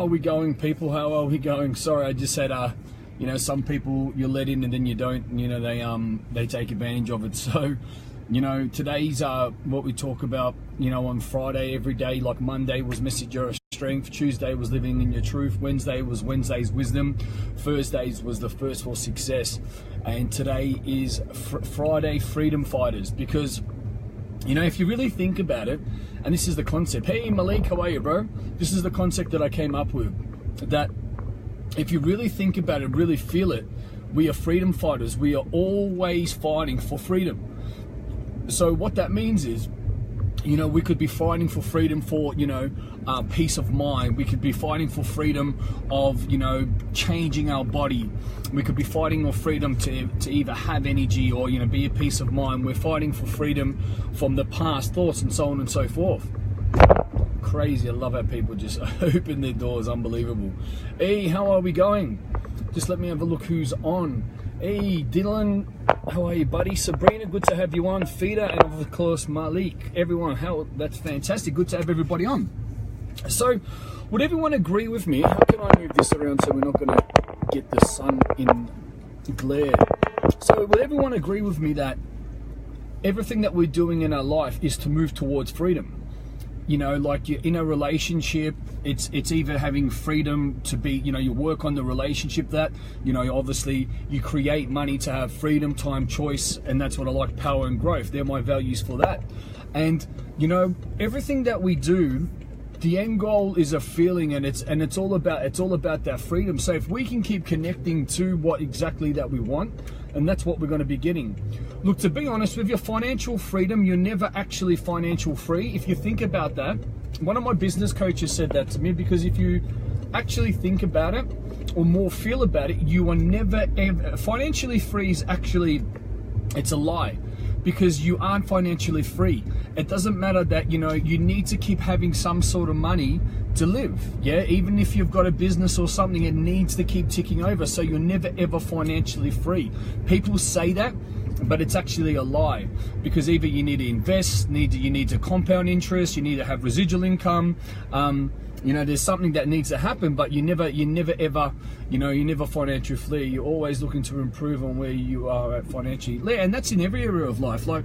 are we going, people? How are we going? Sorry, I just said, you know, some people you let in and then you don't, you know, they take advantage of it. So, you know, today's what we talk about, you know, on Friday every day. Like Monday was Message Your Strength, Tuesday was Living in Your Truth, Wednesday was Wednesday's Wisdom, Thursdays was the First for Success, and today is Friday Freedom Fighters. Because, you know, if you really think about it, and this is the concept. Hey Malik, how are you, bro? This is the concept that I came up with, that if you really think about it, really feel it, we are freedom fighters. We are always fighting for freedom. So what that means is, you know, we could be fighting for freedom for, you know, peace of mind. We could be fighting for freedom of, you know, changing our body. We could be fighting for freedom to either have energy or, you know, be a peace of mind. We're fighting for freedom from the past thoughts and so on and so forth. Crazy. I love how people just open their doors. Unbelievable. Hey, how are we going? Just let me have a look who's on. Hey, Dylan, how are you, buddy? Sabrina, good to have you on. Fida, and of course, Malik. Everyone, that's fantastic. Good to have everybody on. So, would everyone agree with me? How can I move this around so we're not going to get the sun in glare? So, would everyone agree with me that everything that we're doing in our life is to move towards freedom? You know, like you're in a relationship, it's either having freedom to be, you know, you work on the relationship that, you know, obviously you create money to have freedom, time, choice, and that's what I like, power and growth. They're my values for that. And, you know, everything that we do, the end goal is a feeling, and it's all about that freedom. So if we can keep connecting to what exactly that we want, and that's what we're going to be getting. Look, to be honest with your financial freedom, you're never actually financial free. If you think about that, one of my business coaches said that to me, because if you actually think about it or more feel about it, you are never ever financially free. Is actually, it's a lie, because you aren't financially free. It doesn't matter that, you know, you need to keep having some sort of money to live. Yeah, even if you've got a business or something, it needs to keep ticking over. So you're never ever financially free. People say that, but it's actually a lie, because either you need to invest, you need to compound interest, you need to have residual income. You know, there's something that needs to happen, but you never ever, you know, you're never financially free. You're always looking to improve on where you are at financially, and that's in every area of life. Like,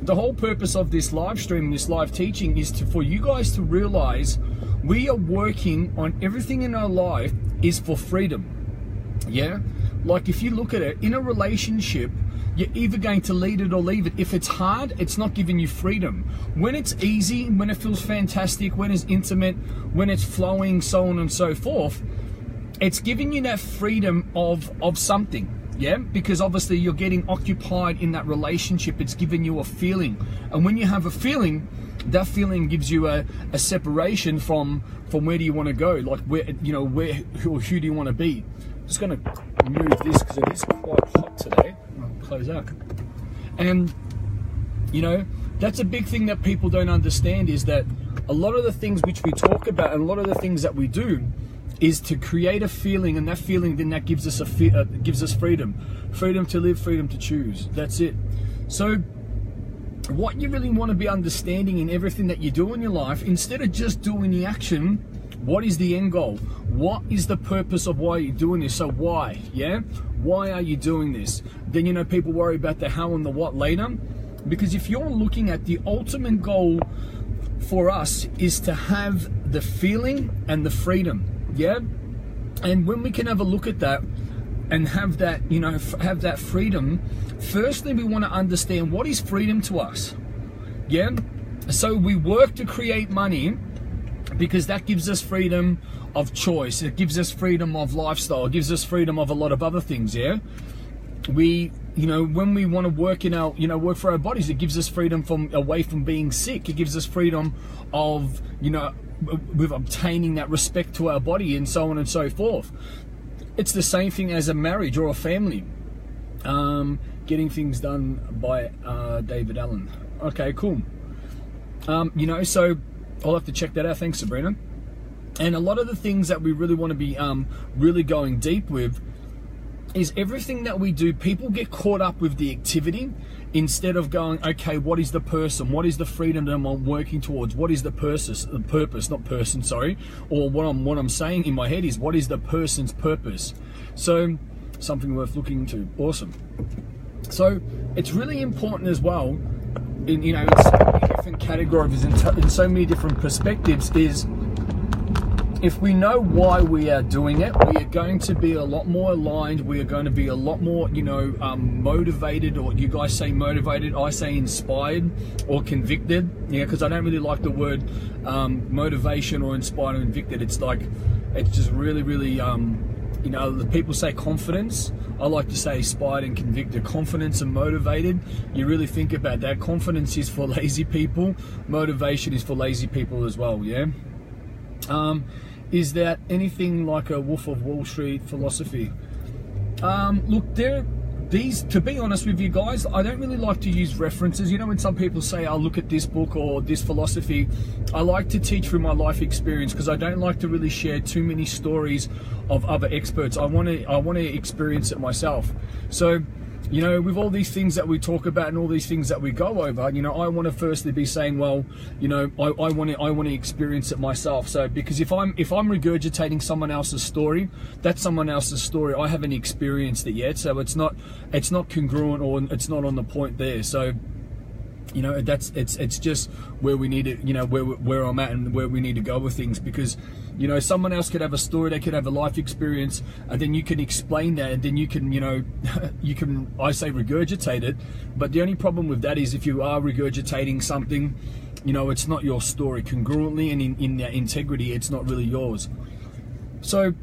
the whole purpose of this live stream, this live teaching, is for you guys to realize we are working on everything in our life is for freedom. Yeah, like if you look at it in a relationship, you're either going to lead it or leave it. If it's hard, it's not giving you freedom. When it's easy, when it feels fantastic, when it's intimate, when it's flowing, so on and so forth, it's giving you that freedom of something. Yeah, because obviously you're getting occupied in that relationship. It's giving you a feeling, and when you have a feeling, that feeling gives you a separation from where do you want to go, like where, you know, who do you want to be. I'm just going to move this because it is quite hot today. I'll close that. And, you know, that's a big thing that people don't understand, is that a lot of the things which we talk about and a lot of the things that we do is to create a feeling, and that feeling then that gives us gives us freedom to live, freedom to choose. That's it. So what you really want to be understanding in everything that you do in your life, instead of just doing the action, what is the end goal? What is the purpose of why you're doing this? So why? Yeah, why are you doing this? Then, you know, people worry about the how and the what later, because if you're looking at the ultimate goal for us is to have the feeling and the freedom. Yeah, and when we can have a look at that and have that, you know, have that freedom, firstly we want to understand what is freedom to us. Yeah, so we work to create money because that gives us freedom of choice, it gives us freedom of lifestyle, it gives us freedom of a lot of other things. Yeah, we, you know, when we want to work in our, you know, work for our bodies, it gives us freedom away from being sick. It gives us freedom of, you know, with obtaining that respect to our body and so on and so forth. It's the same thing as a marriage or a family. Getting things done by David Allen. Okay, cool. You know, so I'll have to check that out. Thanks, Sabrina. And a lot of the things that we really want to be really going deep with is everything that we do. People get caught up with the activity instead of going, okay, what is the person? What is the freedom that I'm working towards? What is the purpose, not person, sorry. Or what I'm saying in my head is, what is the person's purpose? So something worth looking into. Awesome. So it's really important as well, in so many different categories, in so many different perspectives, is if we know why we are doing it, we are going to be a lot more aligned. We are going to be a lot more, motivated, or you guys say motivated, I say inspired or convicted. Yeah, because I don't really like the word motivation or inspired or convicted. It's just really, really, the people say confidence. I like to say inspired and convicted. Confidence and motivated. You really think about that. Confidence is for lazy people. Motivation is for lazy people as well. Yeah. Is that anything like a Wolf of Wall Street philosophy? Look, to be honest with you guys, I don't really like to use references. When some people say, I'll look at this book or this philosophy, I like to teach through my life experience, because I don't like to really share too many stories of other experts. I want to experience it myself. So, with all these things that we talk about and all these things that we go over, I want to firstly be saying, well, I want to experience it myself. So, because if I'm regurgitating someone else's story, that's someone else's story. I haven't experienced it yet, so it's not congruent, or it's not on the point there. So, it's just where we need to, where I'm at and where we need to go with things, because someone else could have a story, they could have a life experience, and then you can explain that, and then you can, I say regurgitate it, but the only problem with that is if you are regurgitating something, it's not your story congruently, and in that integrity, it's not really yours. So,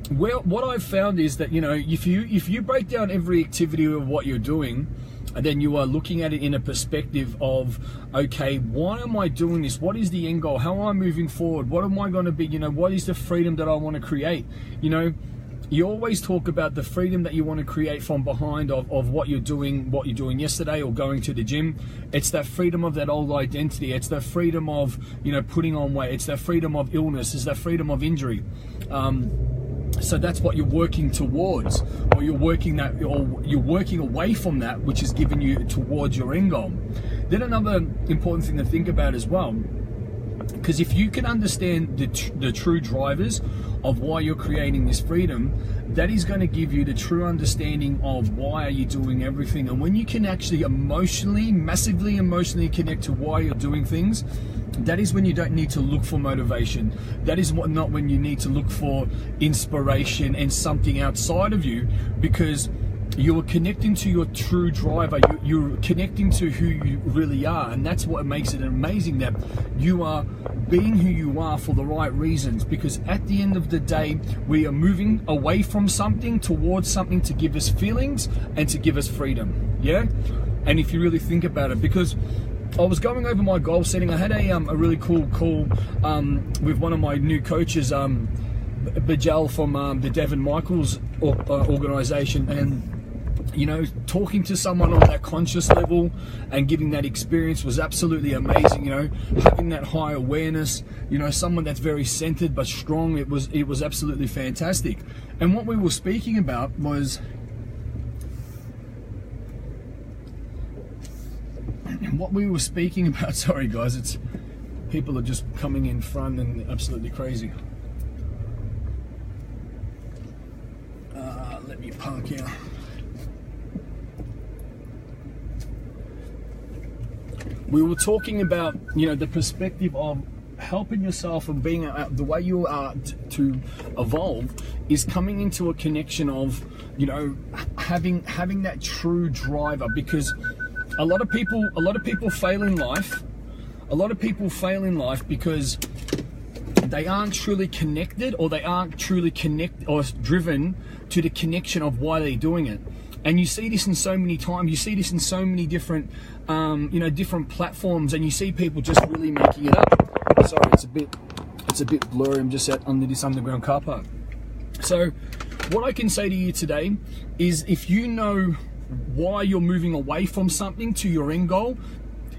what I've found is that, if you break down every activity of what you're doing, and then you are looking at it in a perspective of, okay, why am I doing this? What is the end goal? How am I moving forward? What am I going to be? What is the freedom that I want to create? You always talk about the freedom that you want to create from behind of what you're doing yesterday, or going to the gym. It's that freedom of that old identity. It's the freedom of, putting on weight. It's that freedom of illness. It's that freedom of injury. So that's what you're working towards, or you're working away from that, which is giving you towards your end goal. Then another important thing to think about as well, because if you can understand the true drivers of why you're creating this freedom, that is going to give you the true understanding of why are you doing everything. And when you can actually massively emotionally connect to why you're doing things, that is when you don't need to look for motivation. That is not when you need to look for inspiration and something outside of you, because you're connecting to your true driver. You're connecting to who you really are, and that's what makes it amazing, that you are being who you are for the right reasons. Because at the end of the day, we are moving away from something towards something to give us feelings and to give us freedom. Yeah, and if you really think about it, because I was going over my goal setting. I had a really cool call with one of my new coaches, Bajal from the Devin Michaels organization, and talking to someone on that conscious level and getting that experience was absolutely amazing. Having that high awareness, someone that's very centered but strong. It was absolutely fantastic. And what we were speaking about was, sorry guys, it's people are just coming in front and absolutely crazy. Let me park here. We were talking about, the perspective of helping yourself and being the way you are to evolve is coming into a connection of, having that true driver. Because a lot of people fail in life. A lot of people fail in life because they aren't truly connected, or they aren't truly driven to the connection of why they're doing it. And you see this in so many times. You see this in so many different, different platforms, and you see people just really making it up. Sorry, it's a bit blurry. I'm just under this underground car park. So, what I can say to you today is, if you know why you're moving away from something to your end goal,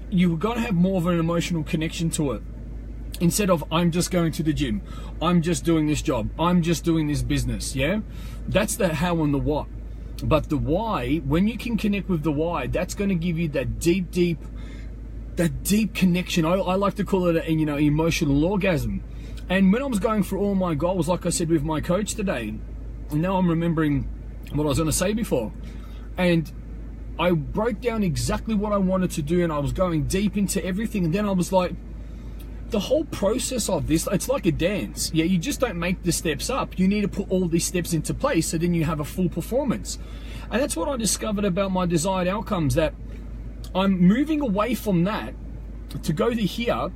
you've got to have more of an emotional connection to it. Instead of, I'm just going to the gym, I'm just doing this job, I'm just doing this business. Yeah, that's the how and the what. But the why, when you can connect with the why, that's going to give you that deep connection. I like to call it a, emotional orgasm. And when I was going through all my goals, like I said with my coach today, now I'm remembering what I was going to say before. And I broke down exactly what I wanted to do, and I was going deep into everything. And then I was like, the whole process of this, it's like a dance. Yeah, you just don't make the steps up. You need to put all these steps into place so then you have a full performance. And that's what I discovered about my desired outcomes, that I'm moving away from that to go to here.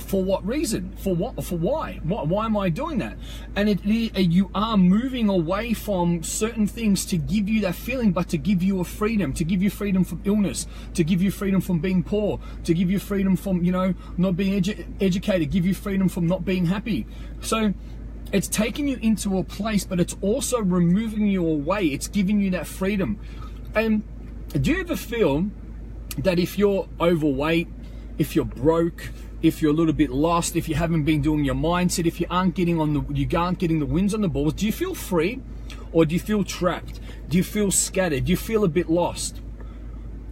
For what reason? For what? For why? Why am I doing that? And you are moving away from certain things to give you that feeling, but to give you a freedom, to give you freedom from illness, to give you freedom from being poor, to give you freedom from, not being educated, give you freedom from not being happy. So it's taking you into a place, but it's also removing you away. It's giving you that freedom. And do you ever feel that if you're overweight, if you're broke, if you're a little bit lost, if you haven't been doing your mindset, if you aren't getting the wins on the balls, do you feel free, or do you feel trapped? Do you feel scattered? Do you feel a bit lost?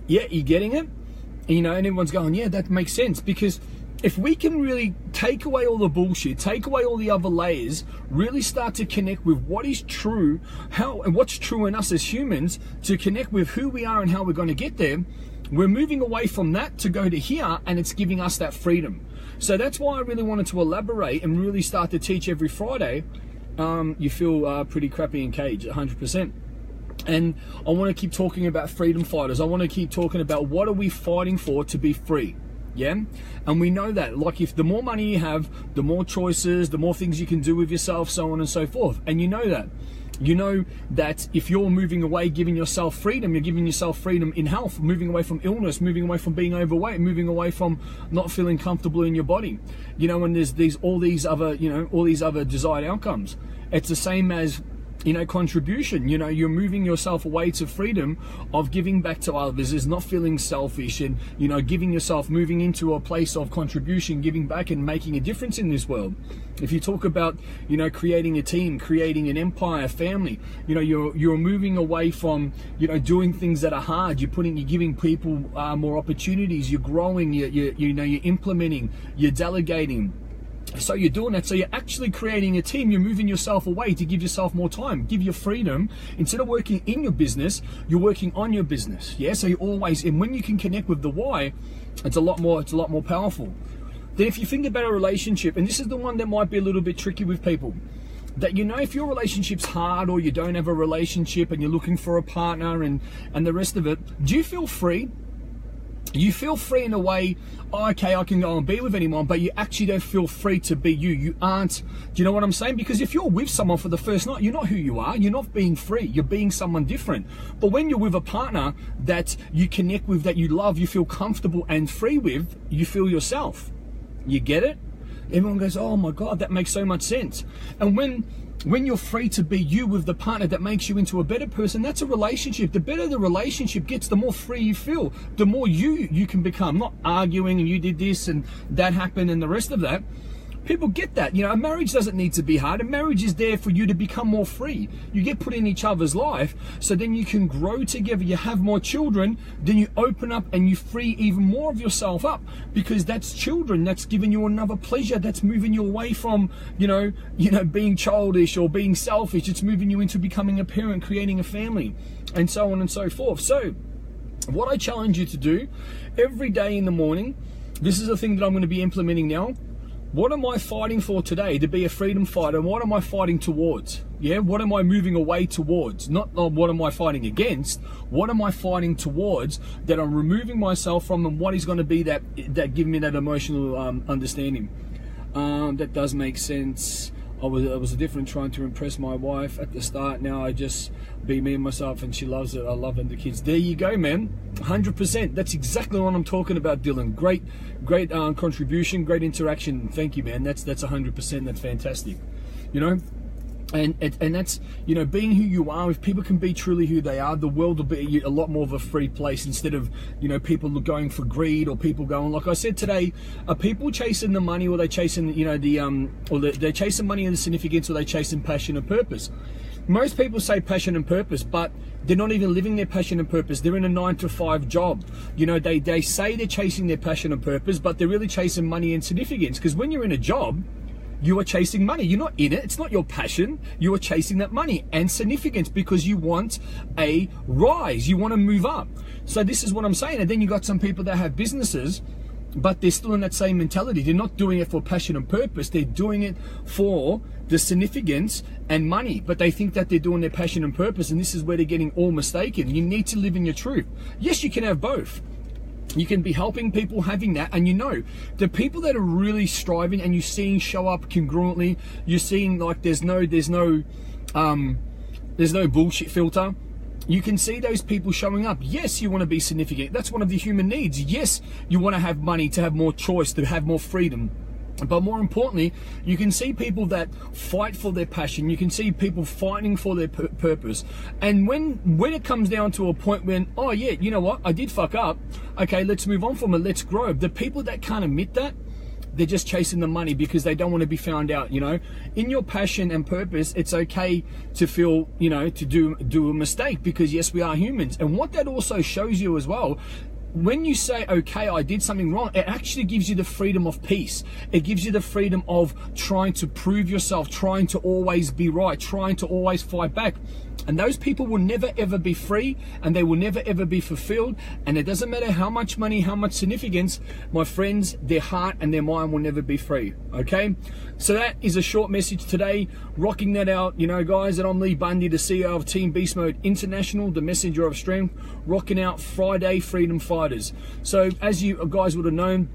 Yeah, you getting it? And everyone's going, yeah, that makes sense. Because if we can really take away all the bullshit, take away all the other layers, really start to connect with what is true, and what's true in us as humans, to connect with who we are and how we're going to get there, we're moving away from that to go to here, and it's giving us that freedom. So that's why I really wanted to elaborate and really start to teach every Friday. You feel pretty crappy in cage, 100%. And I want to keep talking about freedom fighters. I want to keep talking about what are we fighting for to be free. Yeah, and we know that, like, if the more money you have, the more choices, the more things you can do with yourself, so on and so forth. And you know that if you're moving away, giving yourself freedom, you're giving yourself freedom in health, moving away from illness, moving away from being overweight, moving away from not feeling comfortable in your body. And there's all these other desired outcomes. It's the same as contribution. You're moving yourself away to freedom of giving back to others, is not feeling selfish, and giving yourself, moving into a place of contribution, giving back and making a difference in this world. If you talk about creating a team, creating an empire, family, you're moving away from doing things that are hard. You're giving people more opportunities. You're growing. You're implementing. You're delegating. So you're doing that. So you're actually creating a team. You're moving yourself away to give yourself more time, give you freedom. Instead of working in your business, you're working on your business. Yeah. So you always, and when you can connect with the why, it's a lot more powerful. Then if you think about a relationship, and this is the one that might be a little bit tricky with people, that if your relationship's hard, or you don't have a relationship and you're looking for a partner and the rest of it, do you feel free? You feel free in a way, okay, I can go and be with anyone, but you actually don't feel free to be you. You aren't, do you know what I'm saying? Because if you're with someone for the first night, you're not who you are. You're not being free. You're being someone different. But when you're with a partner that you connect with, that you love, you feel comfortable and free with, you feel yourself. You get it? Everyone goes, oh my God, that makes so much sense. And when you're free to be you with the partner that makes you into a better person, that's a relationship. The better the relationship gets, the more free you feel, the more you can become. Not arguing and you did this and that happened and the rest of that. People get that. A marriage doesn't need to be hard. A marriage is there for you to become more free. You get put in each other's life, so then you can grow together. You have more children, then you open up and you free even more of yourself up, because that's children. That's giving you another pleasure. That's moving you away from, being childish or being selfish. It's moving you into becoming a parent, creating a family, and so on and so forth. So what I challenge you to do every day in the morning, this is a thing that I'm going to be implementing now. What am I fighting for today to be a freedom fighter? And what am I fighting towards? Yeah, what am I moving away towards? Not what am I fighting against? What am I fighting towards that I'm removing myself from, and what is going to be that give me that emotional understanding? That does make sense. I was different trying to impress my wife at the start. Now I just be me and myself, and she loves it. I love it, and the kids. There you go, man. 100%. That's exactly what I'm talking about, Dylan. Great contribution, great interaction. Thank you, man. That's 100%. That's fantastic. And that's, being who you are. If people can be truly who they are, the world will be a lot more of a free place, instead of, people going for greed, or people going, like I said today, are people chasing the money, or they chasing, or they're chasing money and the significance, or they chasing passion and purpose. Most people say passion and purpose, but they're not even living their passion and purpose. They're in a 9-to-5 job. You know, they say they're chasing their passion and purpose, but they're really chasing money and significance. Because when you're in a job, you are chasing money. You're not in it. It's not your passion. You are chasing that money and significance because you want a rise. You want to move up. So this is what I'm saying. And then you got some people that have businesses, but they're still in that same mentality. They're not doing it for passion and purpose. They're doing it for the significance and money, but they think that they're doing their passion and purpose, and this is where they're getting all mistaken. You need to live in your truth. Yes, you can have both. You can be helping people having that, and you know, the people that are really striving and you're seeing show up congruently, you're seeing like there's no bullshit filter. You can see those people showing up. Yes, you want to be significant. That's one of the human needs. Yes, you want to have money, to have more choice, to have more freedom. But more importantly, you can see people that fight for their passion. You can see people fighting for their purpose. And when it comes down to a point when, oh yeah, you know what, I did fuck up. Okay, let's move on from it. Let's grow. The people that can't admit that, they're just chasing the money because they don't want to be found out. You know, in your passion and purpose, it's okay to feel, you know, to do a mistake, because yes, we are humans. And what that also shows you as well, when you say, okay, I did something wrong, it actually gives you the freedom of peace. It gives you the freedom of trying to prove yourself, trying to always be right, trying to always fight back. And those people will never ever be free, and they will never ever be fulfilled. And it doesn't matter how much money, how much significance, my friends, their heart and their mind will never be free. Okay, so that is a short message today, rocking that out. You know, guys, that I'm Lee Bundy, the CEO of Team Beast Mode International, the messenger of strength, rocking out Friday Freedom Fighters. So as you guys would have known,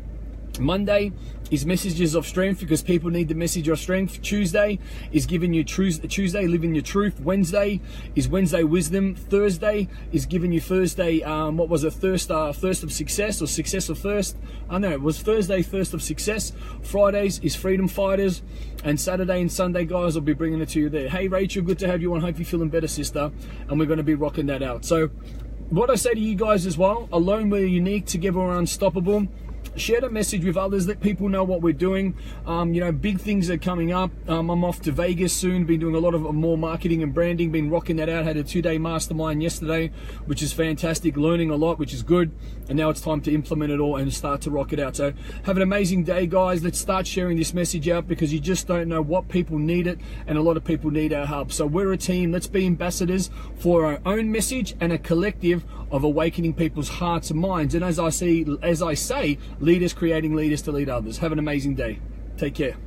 Monday is messages of strength, because people need the message of strength. Tuesday is giving you Tuesday living your truth. Wednesday is Wednesday wisdom. Thursday is giving you Thursday what was it, thirst of success, or success of thirst. I know it was Thursday, thirst of success. Fridays is freedom fighters, and Saturday and Sunday, guys, I'll be bringing it to you there. Hey Rachel, good to have you on. Hope you're feeling better, sister, and we're going to be rocking that out. So what I say to you guys as well, alone we're unique, together we're unstoppable. Share the message with others, let people know what we're doing. You know, big things are coming up. I'm off to Vegas soon, been doing a lot of more marketing and branding, been rocking that out. Had a 2-day mastermind yesterday, which is fantastic, learning a lot, which is good. And now it's time to implement it all and start to rock it out. So have an amazing day, guys. Let's start sharing this message out, because you just don't know what people need it, and a lot of people need our help. So we're a team. Let's be ambassadors for our own message and a collective of awakening people's hearts and minds. And as I say, leaders creating leaders to lead others. Have an amazing day. Take care.